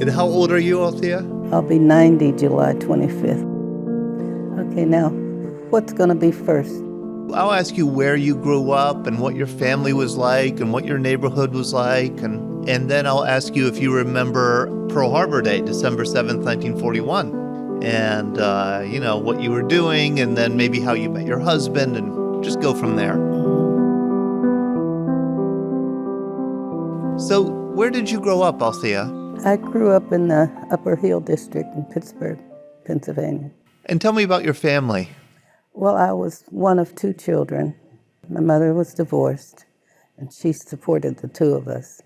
And how old are you, Althea? I'll be 90 July 25th. Okay, now, what's going to be first? I'll ask you where you grew up and what your family was like and what your neighborhood was like. And then I'll ask you if you remember Pearl Harbor Day, December 7th, 1941. And, what you were doing, and then maybe how you met your husband, and just go from there. So, where did you grow up, Althea? I grew up in the Upper Hill District in Pittsburgh, Pennsylvania. And tell me about your family. Well, I was one of two children. My mother was divorced, and she supported the two of us.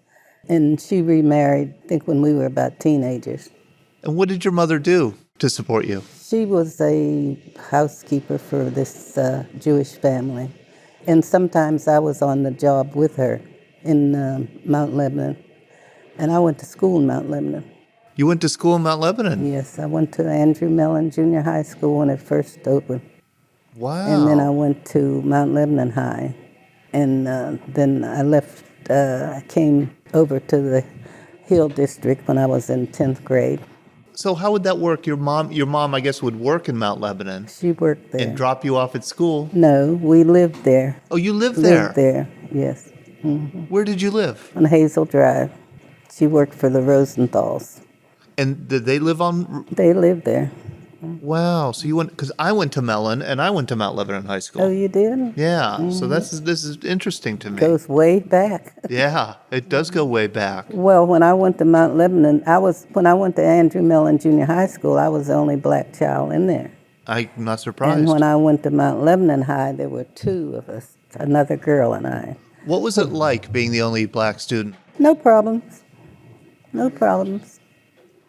And she remarried, I think, when we were about teenagers. And what did your mother do to support you? She was a housekeeper for this Jewish family. And sometimes I was on the job with her in Mount Lebanon. And I went to school in Mount Lebanon. You went to school in Mount Lebanon? Yes, I went to Andrew Mellon Junior High School when it first opened. Wow. And then I went to Mount Lebanon High. And then I left, I came over to the Hill District when I was in 10th grade. So how would that work? Your mom, I guess, would work in Mount Lebanon. She worked there. And drop you off at school? No, we lived there. Oh, you lived there? Lived there, yes. Mm-hmm. Where did you live? On Hazel Drive. She worked for the Rosenthals. And did they live on? They lived there. Wow. So you went, because I went to Mellon and I went to Mount Lebanon High School. Oh, you did? Yeah. Mm-hmm. So this is interesting to me. Goes way back. Yeah, it does go way back. Well, when I went to Mount Lebanon, when I went to Andrew Mellon Junior High School, I was the only black child in there. I'm not surprised. And when I went to Mount Lebanon High, there were two of us, another girl and I. What was it like being the only black student? No problems. No problems.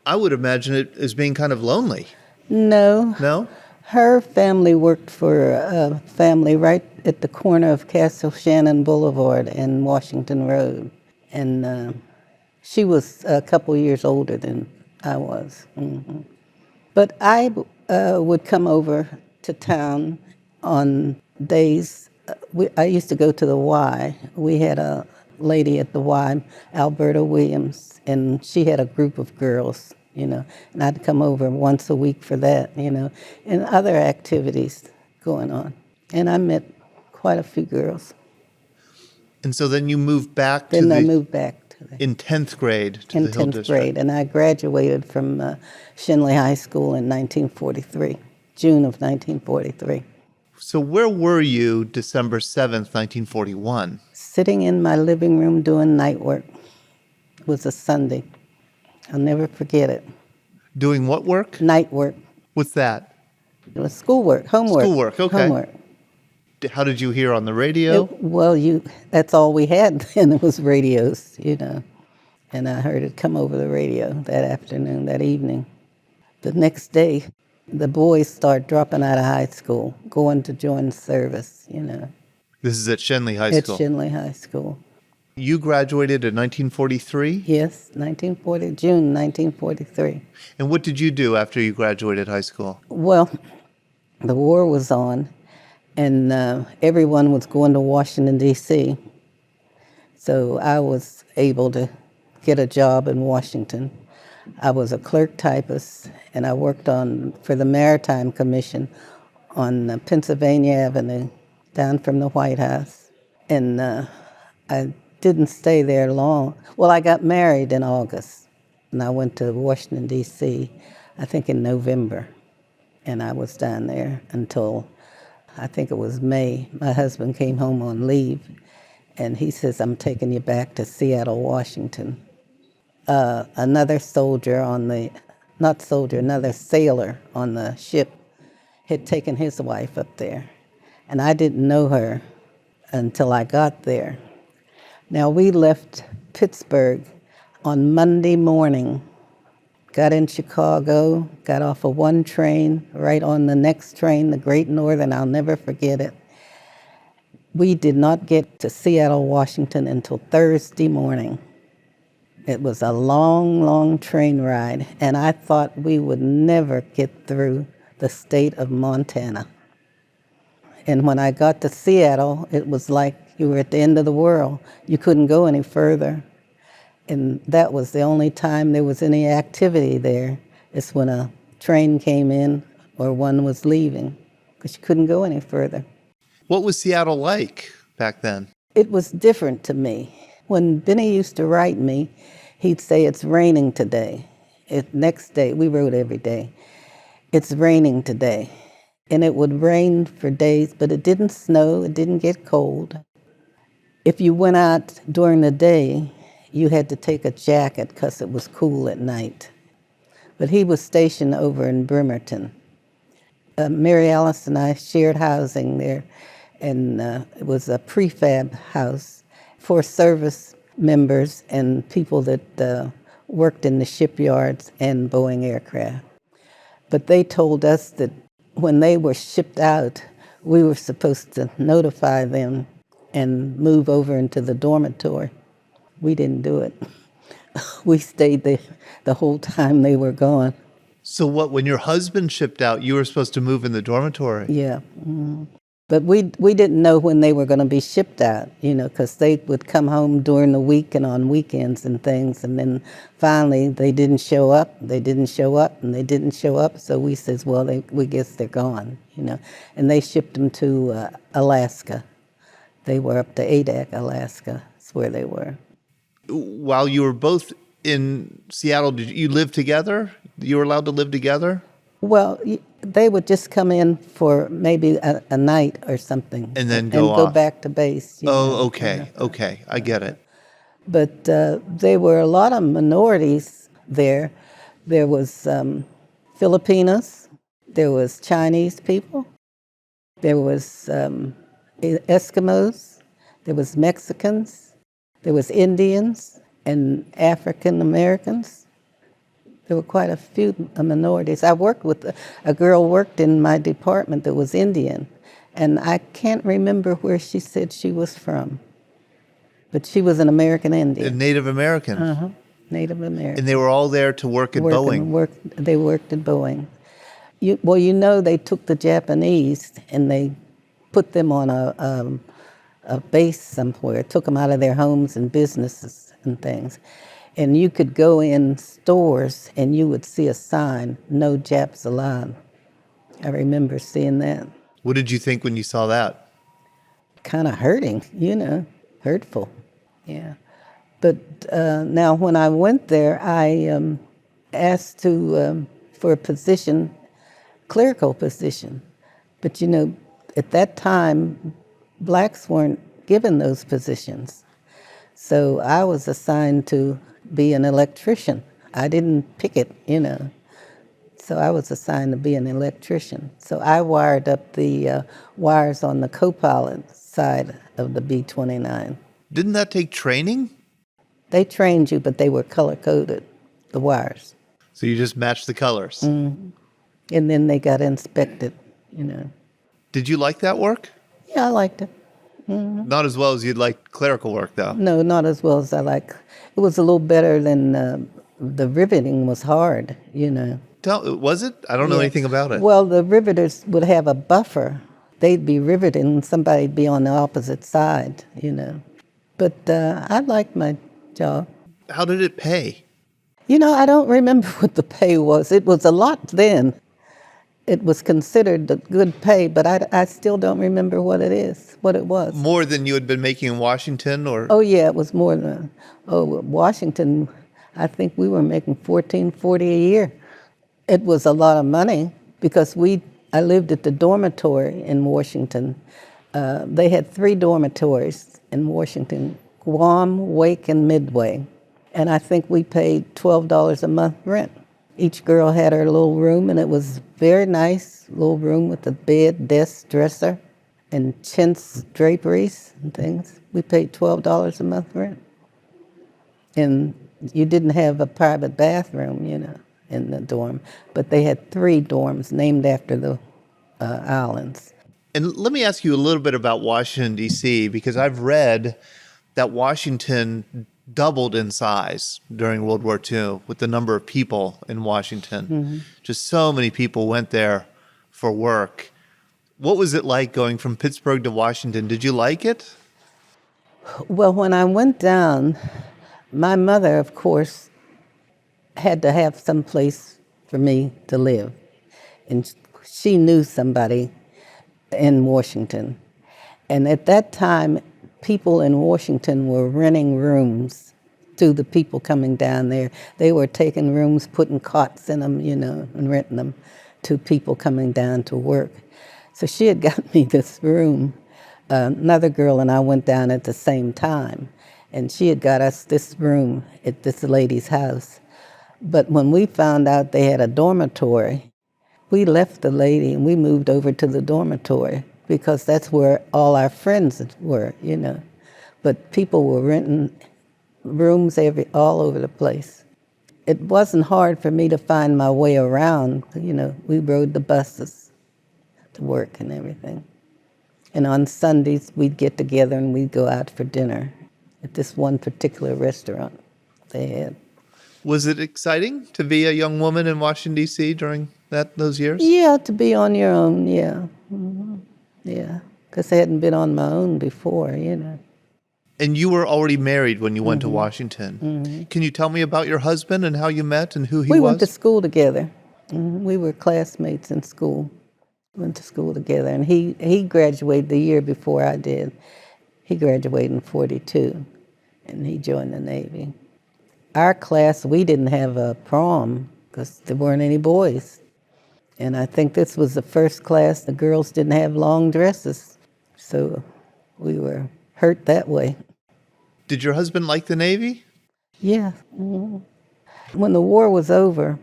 I would imagine it as being kind of lonely. No. No? Her family worked for a family right at the corner of Castle Shannon Boulevard and Washington Road. And she was a couple years older than I was. Mm-hmm. But I would come over to town on days. I used to go to the Y. We had a lady at the Y, Alberta Williams, and she had a group of girls, and I'd come over once a week for that, and other activities going on. And I met quite a few girls. And so then you moved back in 10th grade to the Hill District. 10th grade, and I graduated from Shenley High School in 1943, June of 1943. So where were you December 7th, 1941? Sitting in my living room doing night work. It was a Sunday. I'll never forget it. Doing what work? Night work. What's that? It was schoolwork, homework. Schoolwork, okay. Homework. How did you hear on the radio? That's all we had then. It was radios, And I heard it come over the radio that afternoon, that evening. The next day, the boys started dropping out of high school, going to join service, This is at Shenley High School? At Shenley High School. You graduated in 1943? Yes, June 1943. And what did you do after you graduated high school? Well, the war was on, and everyone was going to Washington, D.C., so I was able to get a job in Washington. I was a clerk typist, and I worked for the Maritime Commission on Pennsylvania Avenue, down from the White House. And I didn't stay there long. Well, I got married in August, and I went to Washington, D.C., I think in November. And I was down there until, I think it was May. My husband came home on leave, and he says, "I'm taking you back to Seattle, Washington." Another sailor on the ship had taken his wife up there. And I didn't know her until I got there. Now, we left Pittsburgh on Monday morning, got in Chicago, got off of one train, right on the next train, the Great Northern, I'll never forget it. We did not get to Seattle, Washington until Thursday morning. It was a long, long train ride, and I thought we would never get through the state of Montana. And when I got to Seattle, it was like you were at the end of the world. You couldn't go any further. And that was the only time there was any activity there, is when a train came in or one was leaving, because you couldn't go any further. What was Seattle like back then? It was different to me. When Benny used to write me, he'd say, "It's raining today." Next day, we wrote every day, "It's raining today." And it would rain for days, but it didn't snow, it didn't get cold. If you went out during the day, you had to take a jacket because it was cool at night. But he was stationed over in Bremerton. Mary Alice and I shared housing there, and it was a prefab house for service members and people that worked in the shipyards and Boeing aircraft. But they told us that when they were shipped out, we were supposed to notify them and move over into the dormitory. We didn't do it. We stayed there the whole time they were gone. So what, when your husband shipped out, you were supposed to move in the dormitory? Yeah. Mm. But we didn't know when they were going to be shipped out, because they would come home during the week and on weekends and things. And then finally they didn't show up, and they didn't show up. So we says, well, we guess they're gone, And they shipped them to Alaska. They were up to Adak, Alaska. That's where they were. While you were both in Seattle, did you live together? You were allowed to live together? Well, they would just come in for maybe a night or something. And then go go off. back to base. Okay. Okay. I get it. But there were a lot of minorities there. There was Filipinos. There was Chinese people. There was Eskimos. There was Mexicans. There was Indians and African Americans. There were quite a few minorities. I worked with a girl worked in my department that was Indian, and I can't remember where she said she was from, but she was an American Indian. Native American. Native American. And they were all there to work at Boeing. They worked at Boeing. They took the Japanese and they put them on a base somewhere, took them out of their homes and businesses and things. And you could go in stores and you would see a sign, "No Japs allowed." I remember seeing that. What did you think when you saw that? Kind of hurting, hurtful. Yeah. But now when I went there, I asked for a position, clerical position. But at that time, blacks weren't given those positions. So I was assigned to be an electrician. I didn't pick it, So I was assigned to be an electrician. So I wired up the wires on the co-pilot side of the B-29. Didn't that take training? They trained you, but they were color-coded, the wires. So you just matched the colors? Mm-hmm. And then they got inspected, Did you like that work? Yeah, I liked it. Mm-hmm. Not as well as you'd like clerical work, though. No, not as well as I like. It was a little better than the riveting was hard, Was it? I don't know anything about it. Well, the riveters would have a buffer. They'd be riveting and somebody'd be on the opposite side, But I liked my job. How did it pay? I don't remember what the pay was. It was a lot then. It was considered a good pay, but I still don't remember what it was. More than you had been making in Washington, or? Oh, yeah, it was more than, Washington, I think we were making $14.40 a year. It was a lot of money because I lived at the dormitory in Washington. They had 3 dormitories in Washington, Guam, Wake, and Midway. And I think we paid $12 a month rent. Each girl had her little room, and it was very nice, little room with a bed, desk, dresser, and chintz draperies and things. We paid $12 a month rent. And you didn't have a private bathroom, in the dorm. But they had 3 dorms named after the islands. And let me ask you a little bit about Washington, D.C., because I've read that Washington doubled in size during World War II with the number of people in Washington. Mm-hmm. Just so many people went there for work. What was it like going from Pittsburgh to Washington? Did you like it? Well, when I went down, My mother, of course, had to have some place for me to live. And she knew somebody in Washington. And at that time, people in Washington were renting rooms to the people coming down there. They were taking rooms, putting cots in them, and renting them to people coming down to work. So she had got me this room. Another girl and I went down at the same time, and she had got us this room at this lady's house. But when we found out they had a dormitory, we left the lady and we moved over to the dormitory because that's where all our friends were, But people were renting rooms all over the place. It wasn't hard for me to find my way around. We rode the buses to work and everything. And on Sundays, we'd get together and we'd go out for dinner at this one particular restaurant they had. Was it exciting to be a young woman in Washington, D.C. during those years? Yeah, to be on your own, yeah. Mm-hmm. Yeah, because I hadn't been on my own before, And you were already married when you went to Washington. Mm-hmm. Can you tell me about your husband and how you met and who he was? We went to school together. Mm-hmm. We were classmates in school. Went to school together. And he graduated the year before I did. He graduated in 1942, and he joined the Navy. Our class, we didn't have a prom because there weren't any boys. And I think this was the first class the girls didn't have long dresses. So we were hurt that way. Did your husband like the Navy? Yeah. Mm-hmm. When the war was over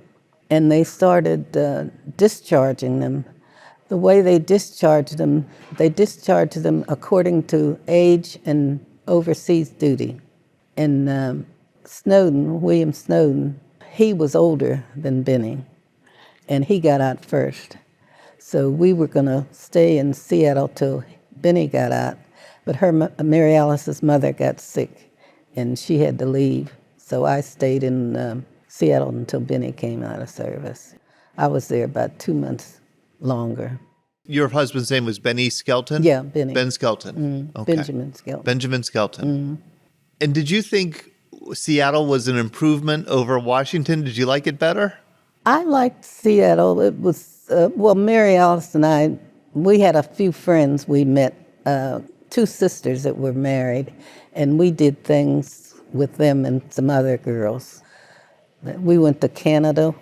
and they started discharging them, the way they discharged them according to age and overseas duty. And William Snowden, he was older than Benny, and he got out first. So we were going to stay in Seattle till Benny got out, but Mary Alice's mother got sick, and she had to leave. So I stayed in Seattle until Benny came out of service. I was there about 2 months longer. Your husband's name was Benny Skelton? Yeah, Benny. Ben Skelton. Mm-hmm. Okay. Benjamin Skelton. Benjamin Skelton. Mm-hmm. And did you think Seattle was an improvement over Washington? Did you like it better? I liked Seattle. It was, Mary Alice and I, we had a few friends we met, 2 sisters that were married, and we did things with them and some other girls. We went to Canada.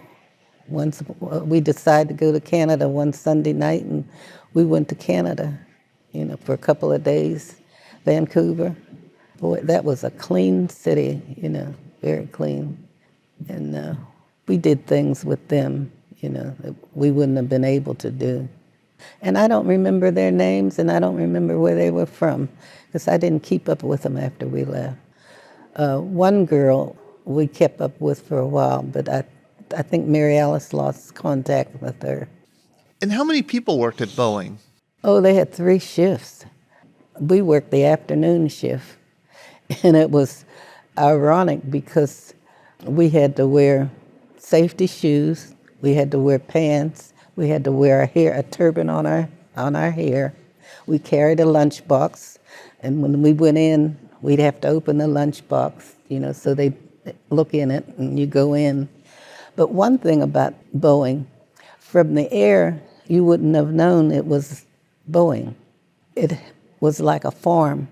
Once we decided to go to Canada one Sunday night, and we went to Canada, for a couple of days. Vancouver. Boy, that was a clean city, very clean. And we did things with them, that we wouldn't have been able to do. And I don't remember their names, and I don't remember where they were from, because I didn't keep up with them after we left. One girl we kept up with for a while, but I think Mary Alice lost contact with her. And how many people worked at Boeing? Oh, they had 3 shifts. We worked the afternoon shift. And it was ironic because we had to wear safety shoes, we had to wear pants, we had to wear a turban on our hair. We carried a lunchbox, and when we went in, we'd have to open the lunchbox, so they'd look in it and you go in. But one thing about Boeing, from the air, you wouldn't have known it was Boeing. It was like a farm,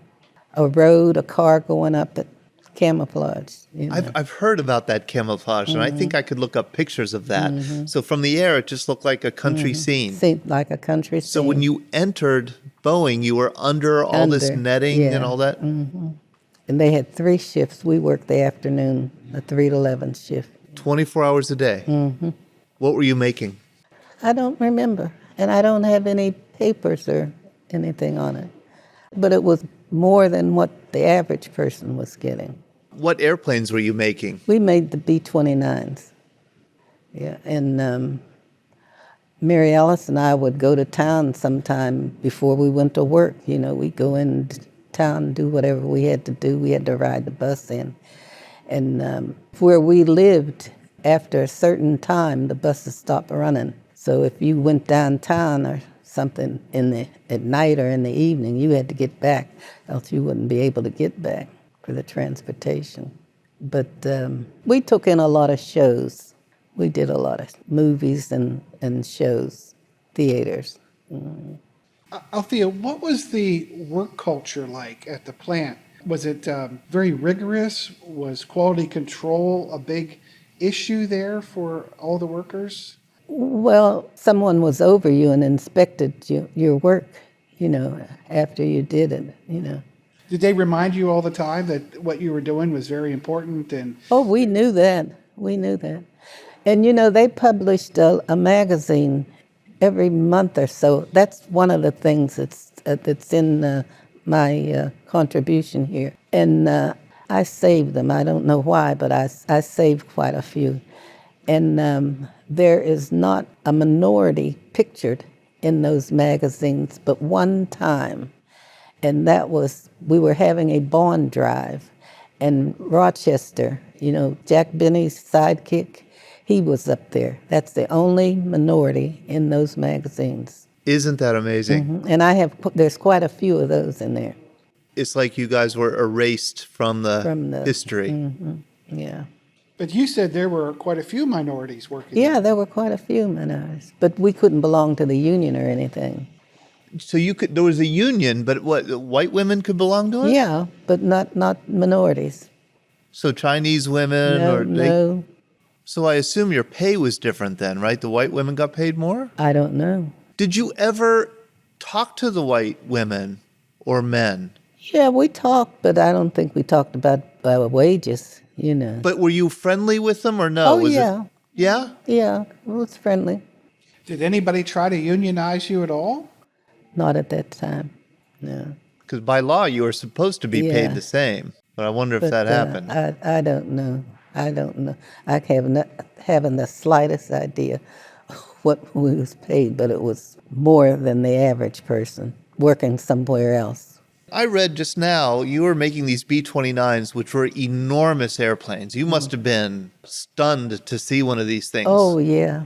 a road, a car going up it, camouflage. I've heard about that camouflage, and I think I could look up pictures of that. Mm-hmm. So from the air, it just looked like a country scene. Seemed like a country scene. So when you entered Boeing, you were under all this netting and all that? Mm-hmm. And they had 3 shifts. We worked the afternoon, the 3 to 11 shift. 24 hours a day? Mm-hmm. What were you making? I don't remember, and I don't have any papers or anything on it. But it was more than what the average person was getting. What airplanes were you making? We made the B-29s. Yeah, and Mary Alice and I would go to town sometime before we went to work. We'd go in town, do whatever we had to do. We had to ride the bus in. And where we lived, after a certain time, the buses stopped running. So if you went downtown or something at night or in the evening, you had to get back, else you wouldn't be able to get back for the transportation. But we took in a lot of shows. We did a lot of movies and shows, theaters. Althea, what was the work culture like at the plant? Was it very rigorous? Was quality control a big issue there for all the workers? Well, someone was over you and inspected your work, after you did it. Did they remind you all the time that what you were doing was very important? And Oh, we knew that. We knew that. And, they published a magazine every month or so. That's one of the things that's in my contribution here. And I saved them. I don't know why, but I saved quite a few. And there is not a minority pictured in those magazines but one time. And that was, we were having a bond drive. And Rochester, Jack Benny's sidekick, he was up there. That's the only minority in those magazines. Isn't that amazing? Mm-hmm. And there's quite a few of those in there. It's like you guys were erased from the history. Mm-hmm. Yeah. but you said there were quite a few minorities working. Yeah, there were quite a few minorities. But we couldn't belong to the union or anything. So there was a union, but what, white women could belong to it? Yeah, but not minorities. So Chinese women No. So I assume your pay was different then, right? The white women got paid more? I don't know. Did you ever talk to the white women or men? Yeah, we talked, but I don't think we talked about wages, But were you friendly with them or no? Oh, yeah. Yeah? Yeah, it was friendly. Did anybody try to unionize you at all? Not at that time, no. Because by law you were supposed to be paid Yeah. the same. But I wonder if But that happened. I don't know. I don't know. I haven't the slightest idea what we was paid, but it was more than the average person working somewhere else. I read just now you were making these B-29s, which were enormous airplanes. You must have been stunned to see one of these things. Oh, yeah.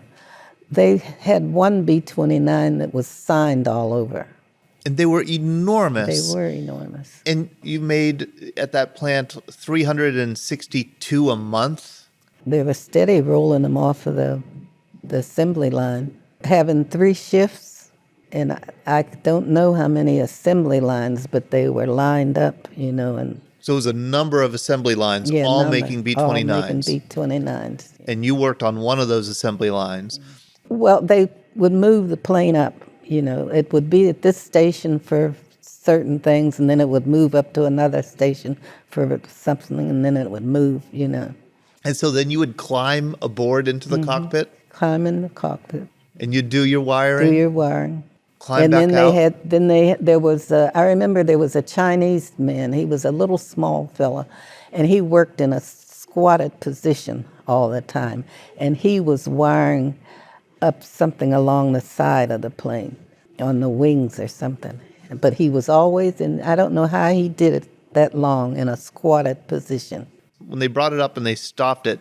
They had one B-29 that was signed all over. And they were enormous. They were enormous. And you made, at that plant, 362 a month? They were steady rolling them off of the assembly line, having 3 shifts. And I don't know how many assembly lines, but they were lined up, and So it was a number of assembly lines, yeah, all number- making B-29s. All making B-29s. And you worked on one of those assembly lines. Well, they would move the plane up. It would be at this station for certain things, and then it would move up to another station for something, and then it would move, And so then you would climb aboard into the cockpit, Climb in the cockpit, and you'd do your wiring, do your wiring. climb And back then out. there was, I remember there was a Chinese man. He was a little small fella, and he worked in a squatted position all the time, and he was wiring up something along the side of the plane, on the wings or something. But he was always I don't know how he did it that long in a squatted position. When they brought it up and they stopped it,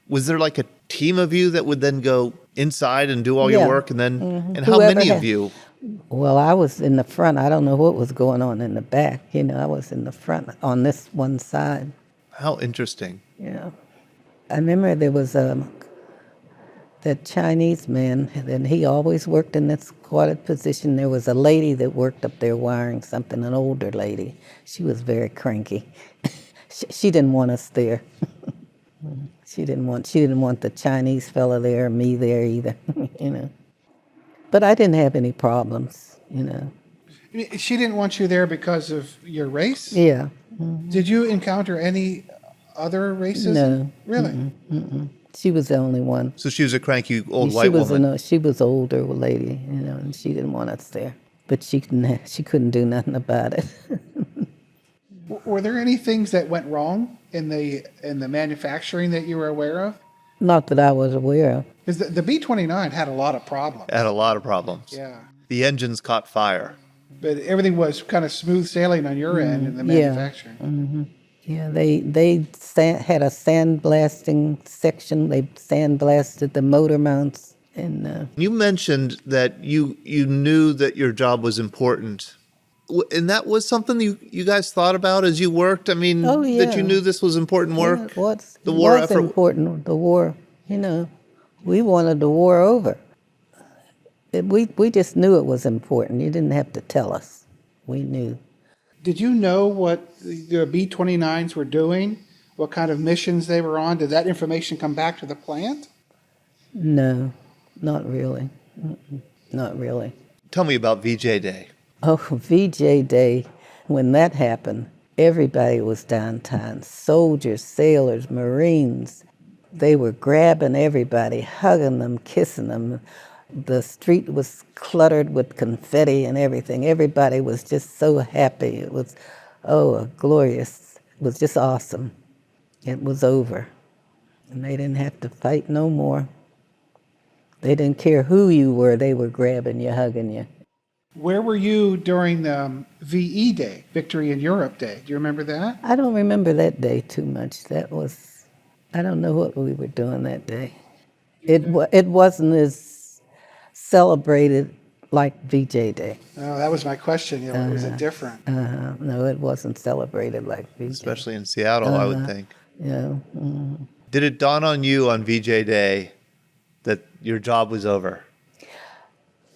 was there like a team of you that would then go inside and do all your Yeah. work? And then, and how Whoever many of had- you? Well, I was in the front. I don't know what was going on in the back. I was in the front on this one side. How interesting. Yeah. I remember there was that Chinese man, and he always worked in that squatted position. There was a lady that worked up there wiring something, an older lady. She was very cranky. She didn't want us there. She didn't want the Chinese fella there or me there either, But I didn't have any problems, She didn't want you there because of your race? Yeah. Did you encounter any other races? No. Really? She was the only one. So she was a cranky old she white was woman. She was an older lady, and she didn't want us there. But she couldn't do nothing about it. Were there any things that went wrong in the manufacturing that you were aware of? Not that I was aware of. Because the B-29 had a lot of problems. Had a lot of problems. Yeah. The engines caught fire. But everything was kind of smooth sailing on your end in the Yeah. manufacturing. Yeah, they had a sandblasting section. They sandblasted the motor mounts, and You mentioned that you knew that your job was important. And that was something you guys thought about as you worked? I mean, Oh, that yeah. you knew this was important Yeah, work? it was, The it war was effort. important, the war, we wanted the war over. We just knew it was important. You didn't have to tell us. We knew. Did you know what the B-29s were doing? What kind of missions they were on? Did that information come back to the plant? No, not really. Not really. Tell me about VJ Day. Oh, VJ Day, when that happened, everybody was downtown. Soldiers, sailors, Marines. They were grabbing everybody, hugging them, kissing them. The street was cluttered with confetti and everything. Everybody was just so happy. It was, glorious. It was just awesome. It was over. And they didn't have to fight no more. They didn't care who you were. They were grabbing you, hugging you. Where were you during VE Day, Victory in Europe Day? Do you remember that? I don't remember that day too much. I don't know what we were doing that day. It wasn't as celebrated like VJ Day. Oh, that was my question. Was it different? No, it wasn't celebrated like VJ. Especially in Seattle, I would think. Yeah. Did it dawn on you on VJ Day that your job was over?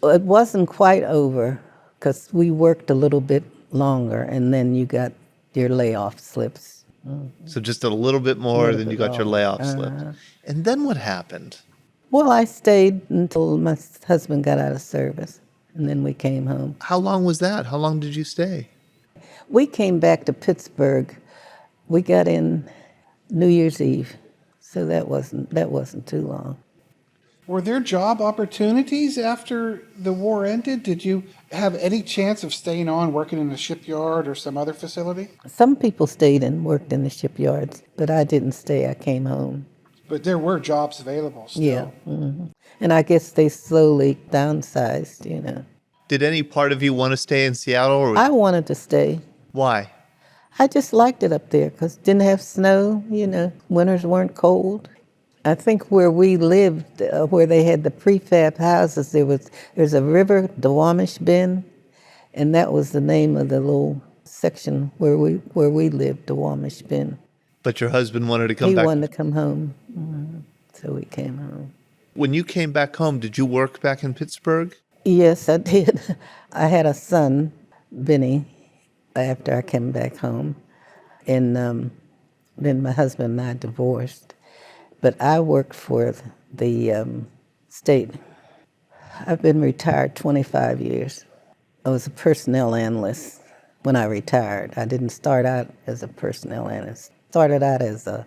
It wasn't quite over because we worked a little bit longer, and then you got your layoff slips. So just a little bit more Little than you bit got your longer. layoff slip. And then what happened? Well, I stayed until my husband got out of service, and then we came home. How long was that? How long did you stay? We came back to Pittsburgh. We got in New Year's Eve, so that wasn't too long. Were there job opportunities after the war ended? Did you have any chance of staying on working in the shipyard or some other facility? Some people stayed and worked in the shipyards, but I didn't stay. I came home. But there were jobs available still. Yeah. And I guess they slowly downsized. Did any part of you want to stay in Seattle? Or I wanted to stay. why? I just liked it up there because it didn't have snow, winters weren't cold. I think where we lived, where they had the prefab houses, there's a river, Duwamish Bend, and that was the name of the little section where we lived, Duwamish Bend. But your husband wanted to come back. He wanted to come home, so we came home. When you came back home, did you work back in Pittsburgh? Yes, I did. I had a son, Benny, after I came back home, and then my husband and I divorced. But I worked for the state. I've been retired 25 years. I was a personnel analyst when I retired. I didn't start out as a personnel analyst. Started out as a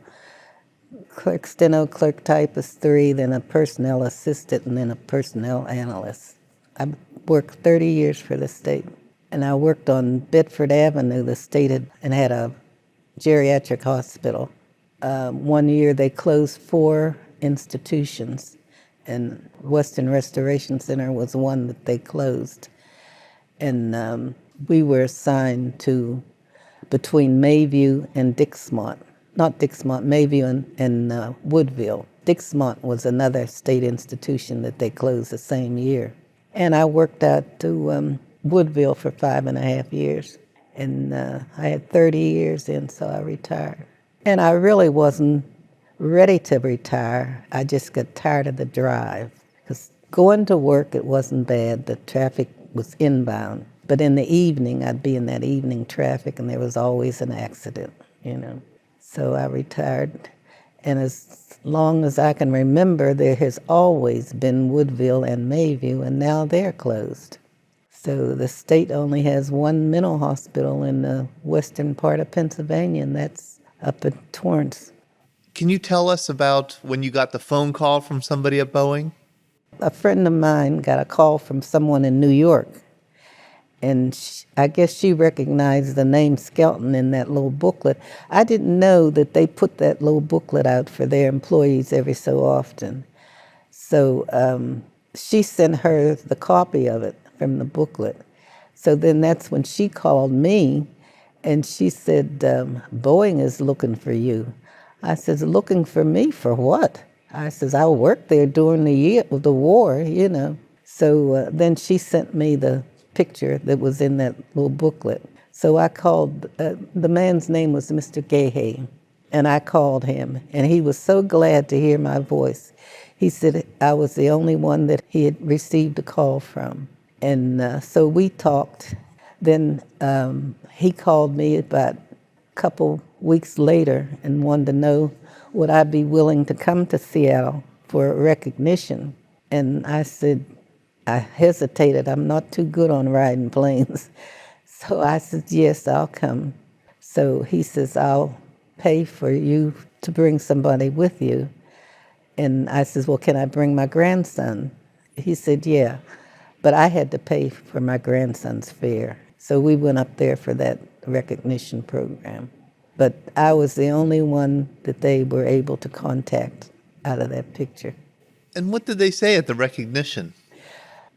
clerk, steno clerk typist 3, then a personnel assistant, and then a personnel analyst. I worked 30 years for the state. And I worked on Bedford Avenue. The state had a geriatric hospital. One year they closed 4 institutions, and Western Restoration Center was one that they closed. And we were assigned to between Mayview and Dixmont. Not Dixmont, Mayview and Woodville. Dixmont was another state institution that they closed the same year. And I worked out to Woodville for 5.5 years. And I had 30 years in, so I retired. And I really wasn't ready to retire. I just got tired of the drive. Because going to work, it wasn't bad. The traffic was inbound. But in the evening, I'd be in that evening traffic, and there was always an accident, So I retired. And as long as I can remember, there has always been Woodville and Mayview, and now they're closed. So the state only has one mental hospital in the western part of Pennsylvania, and that's up at Torrance. Can you tell us about when you got the phone call from somebody at Boeing? A friend of mine got a call from someone in New York, and I guess she recognized the name Skelton in that little booklet. I didn't know that they put that little booklet out for their employees every so often. So she sent her the copy of it from the booklet. So then that's when she called me, and she said, Boeing is looking for you. I says, looking for me for what? I says, I worked there during the war, So then she sent me the picture that was in that little booklet. So I called, the man's name was Mr. Gahay, and I called him, and he was so glad to hear my voice. He said I was the only one that he had received a call from. And so we talked. Then he called me about a couple weeks later and wanted to know would I be willing to come to Seattle for recognition. And I said, I hesitated. I'm not too good on riding planes. So I said, yes, I'll come. So he says, I'll pay for you to bring somebody with you. And I says, well, can I bring my grandson? He said, yeah, but I had to pay for my grandson's fare. So we went up there for that recognition program. But I was the only one that they were able to contact out of that picture. And what did they say at the recognition?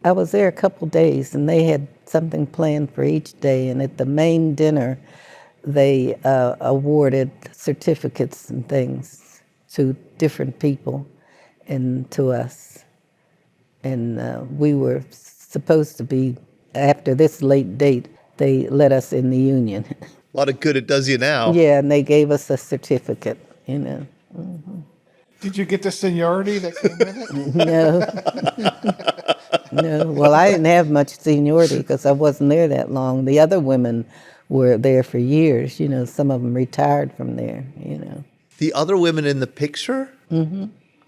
I was there a couple days, and they had something planned for each day. And at the main dinner, they awarded certificates and things to different people and to us. And we were supposed to be, after this late date, they let us in the union. A lot of good it does you now. Yeah, and they gave us a certificate, you know. Mm-hmm. Did you get the seniority that came with it? No. No. Well, I didn't have much seniority because I wasn't there that long. The other women were there for years. You know, some of them retired from there, you know. The other women in the picture? Mm-hmm.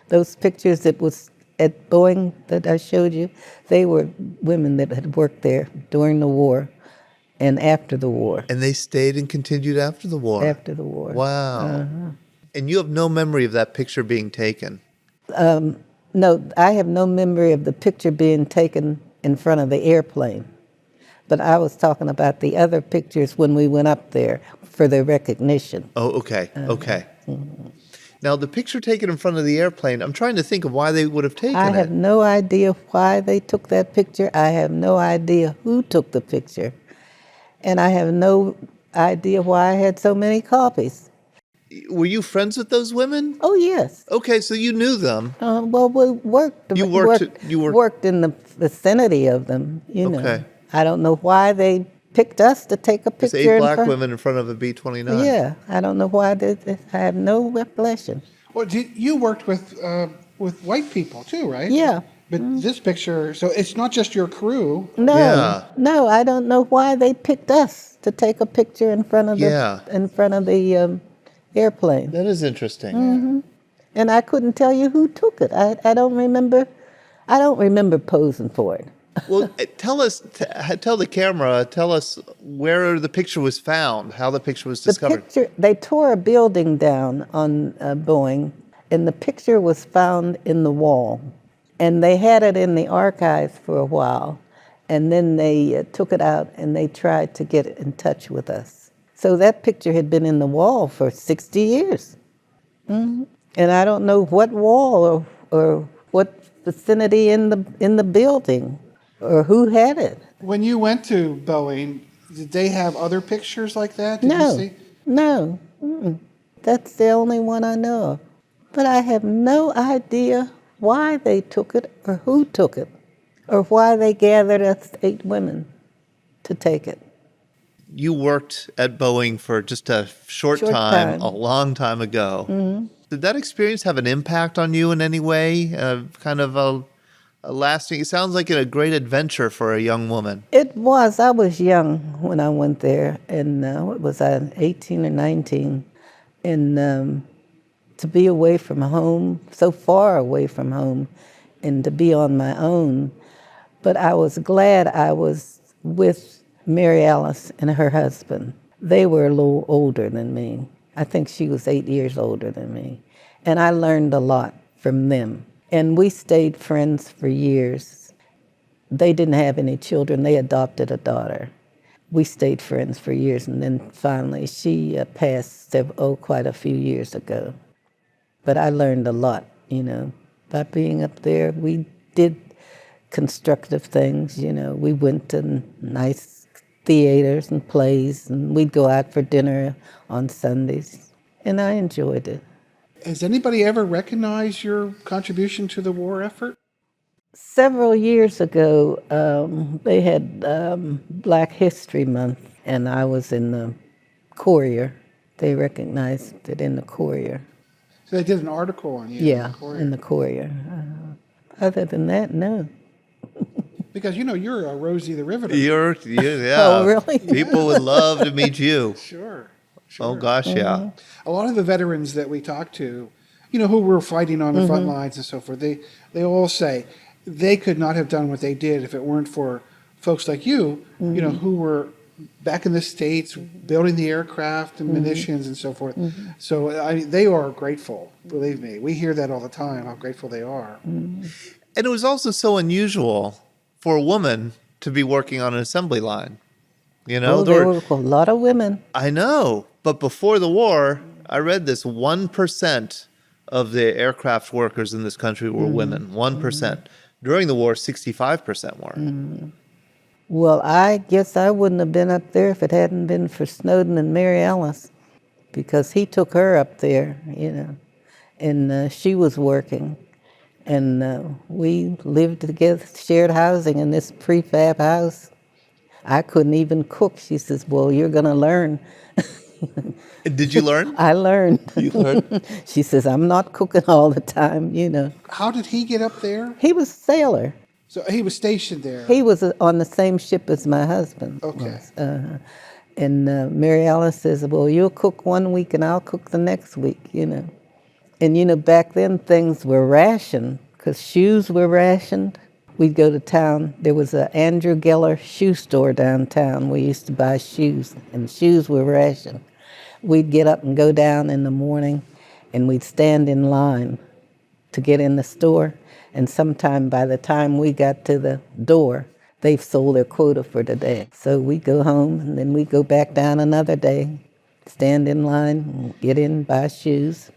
Those pictures that was at Boeing that I showed you, they were women that had worked there during the war and after the war. And they stayed and continued after the war? After the war. Wow. Uh-huh. And you have no memory of that picture being taken? No, I have no memory of the picture being taken in front of the airplane. But I was talking about the other pictures when we went up there for the recognition. Oh, okay, okay. Mm-hmm. Now, the picture taken in front of the airplane, I'm trying to think of why they would have taken it. I have no idea why they took that picture. I have no idea who took the picture. And I have no idea why I had so many copies. Were you friends with those women? Oh, yes. Okay, so you knew them. Well, we worked. You worked in the vicinity of them, you know. Okay. I don't know why they picked us to take a picture. There's 8 black women in front of a B-29. Yeah, I don't know why. I have no recollection. Well, you worked with white people too, right? Yeah. But this picture, so it's not just your crew. No, Yeah. no, I don't know why they picked us to take a picture in front of the airplane. That is interesting. Mm-hmm. And I couldn't tell you who took it. I don't remember. I don't remember posing for it. Well, tell the camera, tell us where the picture was found, how the picture was discovered. They tore a building down on Boeing, and the picture was found in the wall. And they had it in the archives for a while, and then they took it out and they tried to get in touch with us. So that picture had been in the wall for 60 years. Mm-hmm. And I don't know what wall or what vicinity in the building or who had it. When you went to Boeing, did they have other pictures like that? Did No, you see? no. Mm-mm. That's the only one I know of. But I have no idea why they took it or who took it or why they gathered us 8 women to take it. You worked at Boeing for just a short time, a long time ago. Mm-hmm. Did that experience have an impact on you in any way? Kind of a lasting, it sounds like a great adventure for a young woman. It was. I was young when I went there, and what was I, 18 or 19? And to be away from home, so far away from home, and to be on my own. But I was glad I was with Mary Alice and her husband. They were a little older than me. I think she was 8 years older than me. And I learned a lot from them. And we stayed friends for years. They didn't have any children. They adopted a daughter. We stayed friends for years, and then finally she passed quite a few years ago. But I learned a lot, you know. By being up there, we did constructive things, you know. We went to nice theaters and plays, and we'd go out for dinner on Sundays, and I enjoyed it. Has anybody ever recognized your contribution to the war effort? Several years ago, they had Black History Month, and I was in the Courier. They recognized it in the Courier. So they did an article on you. Yeah, in the Courier. Other than that, no. Because you're a Rosie the Riveter. Yeah. Oh, really? People would love to meet you. Sure. Oh, gosh, yeah. A lot of the veterans that we talk to, who were fighting on the front lines and so forth, they all say they could not have done what they did if it weren't for folks like you, who were back in the States building the aircraft and munitions and so forth. So they are grateful, believe me. We hear that all the time, how grateful they are. And it was also so unusual for a woman to be working on an assembly line. Oh, there were a lot of women. I know. But before the war, I read this 1% of the aircraft workers in this country were women. 1%. During the war, 65% were. Well, I guess I wouldn't have been up there if it hadn't been for Snowden and Mary Alice, because he took her up there, and she was working. And we lived together, shared housing in this prefab house. I couldn't even cook. She says, well, you're going to learn. Did you learn? I learned. You learned? She says, I'm not cooking all the time, How did he get up there? He was a sailor. So he was stationed there. He was on the same ship as my husband. Okay. was. And Mary Alice says, well, you'll cook one week and I'll cook the next week, And, back then things were rationed because shoes were rationed. We'd go to town. There was an Andrew Geller shoe store downtown. We used to buy shoes, and shoes were rationed. We'd get up and go down in the morning, and we'd stand in line to get in the store. And sometime by the time we got to the door, they've sold their quota for the day. So we'd go home, and then we'd go back down another day, stand in line, get in, buy shoes.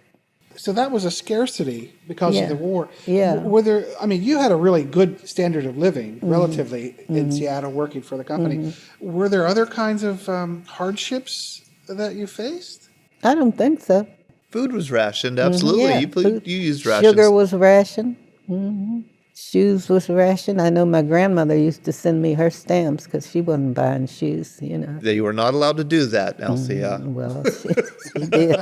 So that was a scarcity because of the war. Yeah. You had a really good standard of living, relatively, in Seattle working for the company. Were there other kinds of hardships that you faced? I don't think so. Food was rationed, absolutely. Yeah, You used rations. Sugar was rationed. Shoes was rationed. I know my grandmother used to send me her stamps because she wasn't buying shoes, You were not allowed to do that, Althea. Well, she did.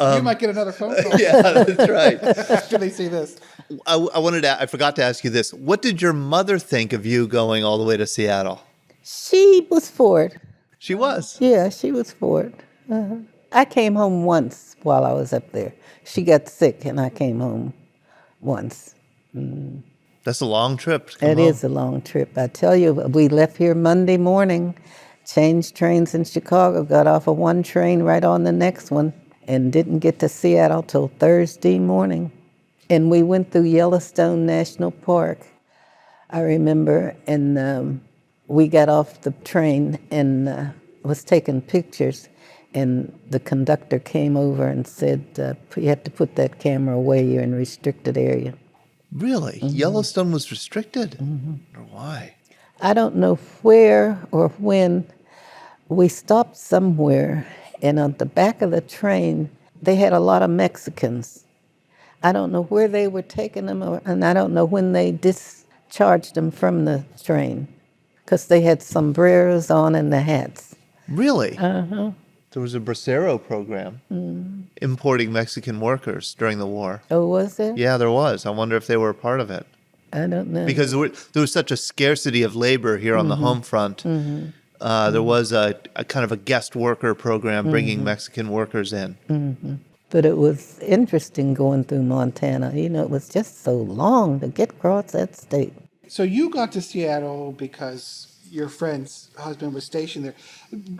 You might get another phone call. Yeah, that's right. After they see this. I forgot to ask you this. What did your mother think of you going all the way to Seattle? She was for it. She was. Yeah, she was for it. I came home once while I was up there. She got sick, and I came home once. That's a long trip. To come It home. is a long trip. I tell you, we left here Monday morning, changed trains in Chicago, got off of one train right on the next one, and didn't get to Seattle till Thursday morning. And we went through Yellowstone National Park, I remember, and we got off the train and was taking pictures, and the conductor came over and said, you have to put that camera away, you're in a restricted area. Really? Yellowstone was restricted? Or why? I don't know where or when. We stopped somewhere, and on the back of the train, they had a lot of Mexicans. I don't know where they were taking them, and I don't know when they discharged them from the train, because they had sombreros on and the hats. Really? There was a Bracero program importing Mexican workers during the war. Oh, was there? Yeah, there was. I wonder if they were a part of it. I don't know. Because there was such a scarcity of labor here on the home front. There was a kind of a guest worker program bringing Mexican workers in. But it was interesting going through Montana. It was just so long to get across that state. So you got to Seattle because your friend's husband was stationed there.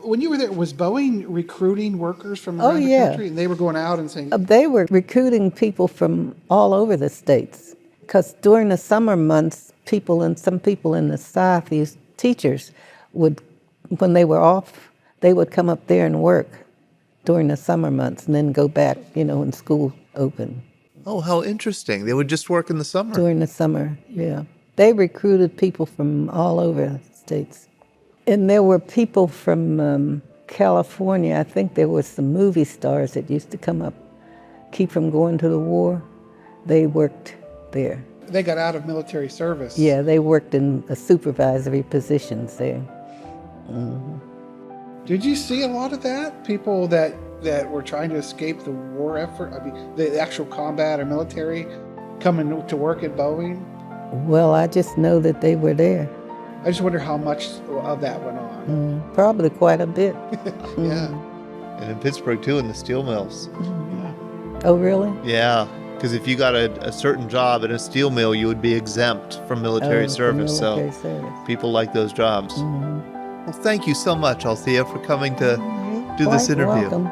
When you were there, was Boeing recruiting workers from around the country? And they were going out and saying... They were recruiting people from all over the states. Because during the summer months, some people in the South, these teachers, would, when they were off, they would come up there and work during the summer months and then go back, when school opened. Oh, how interesting. They would just work in the summer. During the summer, yeah. They recruited people from all over the states. And there were people from California. I think there were some movie stars that used to come up, keep from going to the war. They worked there. they got out of military service. Yeah, they worked in supervisory positions there. Did you see a lot of that? People that were trying to escape the war effort? I mean, the actual combat or military coming to work at Boeing? Well, I just know that they were there. I just wonder how much of that went on. Probably quite a bit. Yeah. And in Pittsburgh, too, in the steel mills. Oh, really? Yeah, because if you got a certain job in a steel mill, you would be exempt from military Oh, service. military So service. people like those jobs. Well, thank you so much, Althea, for coming to do this Quite interview. welcome.